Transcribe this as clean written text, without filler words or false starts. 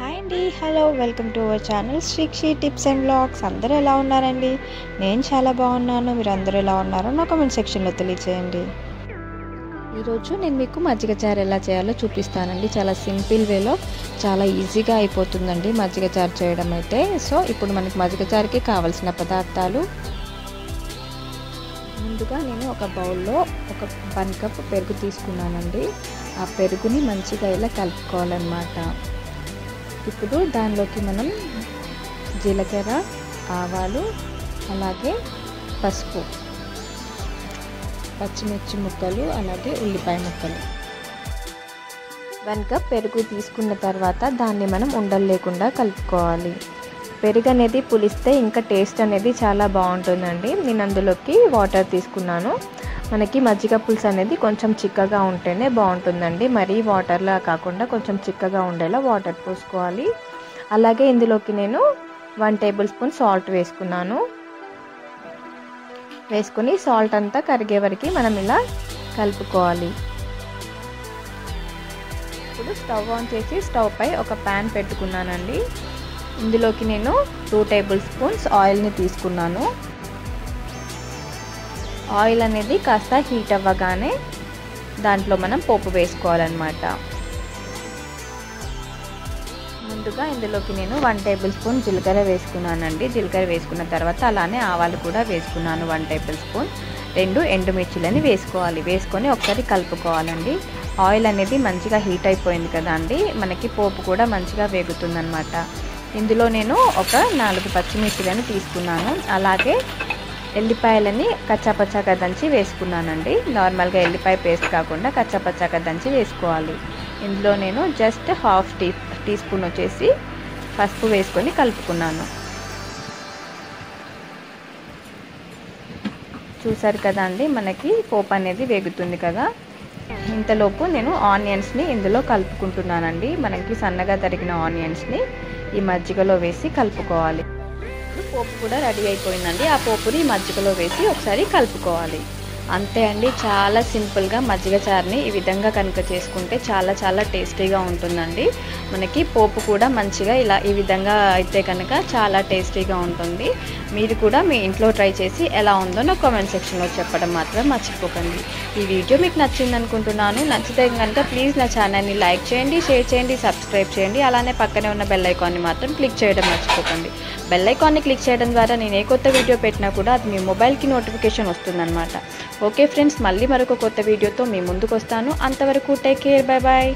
Hi అండి, hello, welcome to our channel Srikshi tips and vlogs. అందరూ ఎలా ఉన్నారండి? నేను చాలా బాగున్నాను. మీరు అందరూ ఎలా ఉన్నారో నా కామెంట్ సెక్షన్లో తెలియచేయండి. ఈరోజు నేను మీకు మజ్జిగ చారు ఎలా చేయాలో చూపిస్తానండి. చాలా సింపుల్ వేలో చాలా ఈజీగా అయిపోతుందండి మజ్జిగ చారు చేయడం అయితే. సో ఇప్పుడు మనకి మజ్జిగ చారుకి కావాల్సిన పదార్థాలు, ముందుగా నేను ఒక బౌల్లో ఒక 1 కప్ పెరుగు తీసుకున్నానండి. ఆ పెరుగుని మంచిగా ఇలా కలుపుకోవాలన్నమాట. ఇప్పుడు దానిలోకి మనం జీలకర్ర, ఆవాలు, అలాగే పసుపు, పచ్చిమిర్చి ముక్కలు, అలాగే ఉల్లిపాయ ముక్కలు. 1 కప్ పెరుగు తీసుకున్న తర్వాత దాన్ని మనం ఉండలు లేకుండా కలుపుకోవాలి. పెరుగు అనేది పులిస్తే ఇంకా టేస్ట్ అనేది చాలా బాగుంటుందండి. నేను అందులోకి వాటర్ తీసుకున్నాను. మనకి మజ్జిగ పులుసు అనేది కొంచెం చిక్కగా ఉంటేనే బాగుంటుందండి. మరీ వాటర్లా కాకుండా కొంచెం చిక్కగా ఉండేలా వాటర్ పోసుకోవాలి. అలాగే ఇందులోకి నేను 1 టేబుల్ స్పూన్ సాల్ట్ వేసుకున్నాను. వేసుకొని సాల్ట్ అంతా కరిగే వరకు మనం ఇలా కలుపుకోవాలి. ఇప్పుడు స్టవ్ ఆన్ చేసి స్టవ్ పై ఒక ప్యాన్ పెట్టుకున్నానండి. ఇందులోకి నేను 2 టేబుల్ స్పూన్స్ ఆయిల్ని తీసుకున్నాను. ఆయిల్ అనేది కాస్త హీట్ అవ్వగానే దాంట్లో మనం పోపు వేసుకోవాలన్నమాట. ముందుగా ఇందులోకి నేను 1 టేబుల్ స్పూన్ జీలకర్ర వేసుకున్నానండి. జీలకర్ర వేసుకున్న తర్వాత అలానే ఆవాలు కూడా వేసుకున్నాను 1 టేబుల్ స్పూన్. 2 ఎండుమిర్చిలని వేసుకోవాలి. వేసుకొని ఒకసారి కలుపుకోవాలండి. ఆయిల్ అనేది మంచిగా హీట్ అయిపోయింది కదా అండి, మనకి పోపు కూడా మంచిగా వేగుతుందన్నమాట. ఇందులో నేను ఒక 4 పచ్చిమిర్చిలని తీసుకున్నాను. అలాగే ఎల్లిపాయలని కచ్చాపచ్చాగా దంచి వేసుకున్నానండి. నార్మల్గా ఎల్లిపాయ పేస్ట్ కాకుండా కచ్చాపచ్చాగా దంచి వేసుకోవాలి. ఇందులో నేను జస్ట్ హాఫ్ టీ స్పూన్ వచ్చేసి పసుపు వేసుకొని కలుపుకున్నాను. చూసారు కదా అండి, మనకి పోపు అనేది వేగుతుంది కదా. ఇంతలోపు నేను ఆనియన్స్ని ఇందులో కలుపుకుంటున్నానండి. మనకి సన్నగా తరిగిన ఆనియన్స్ని ఈ మజ్జిగలో వేసి కలుపుకోవాలి. పోపు కూడా రెడీ అయిపోయిందండి. ఆ పోపుని మజ్జిగలో వేసి ఒకసారి కలుపుకోవాలి. అంతే అండి, చాలా సింపుల్గా మజ్జిగ చారుని ఈ విధంగా కనుక చేసుకుంటే చాలా చాలా టేస్టీగా ఉంటుందండి. మనకి పోపు కూడా మంచిగా ఇలా ఈ విధంగా అయితే కనుక చాలా టేస్టీగా ఉంటుంది. మీరు కూడా మీ ఇంట్లో ట్రై చేసి ఎలా ఉందో నా కామెంట్ సెక్షన్లో చెప్పడం మాత్రం మర్చిపోకండి. ఈ వీడియో మీకు నచ్చింది అనుకుంటున్నాను. నచ్చితే కనుక ప్లీజ్ నా ఛానల్ని లైక్ చేయండి, షేర్ చేయండి, సబ్స్క్రైబ్ చేయండి. అలానే పక్కనే ఉన్న బెల్ ఐకాన్ని మాత్రం క్లిక్ చేయడం మర్చిపోకండి. బెల్ ఐకాన్ని క్లిక్ చేయడం ద్వారా నేను ఏ కొత్త వీడియో పెట్టినా కూడా అది మీ మొబైల్కి నోటిఫికేషన్ వస్తుందన్నమాట. ఓకే ఫ్రెండ్స్, మళ్ళీ మరొక కొత్త వీడియోతో మీ ముందుకు వస్తాను. అంతవరకు టేక్ కేర్, బై బాయ్.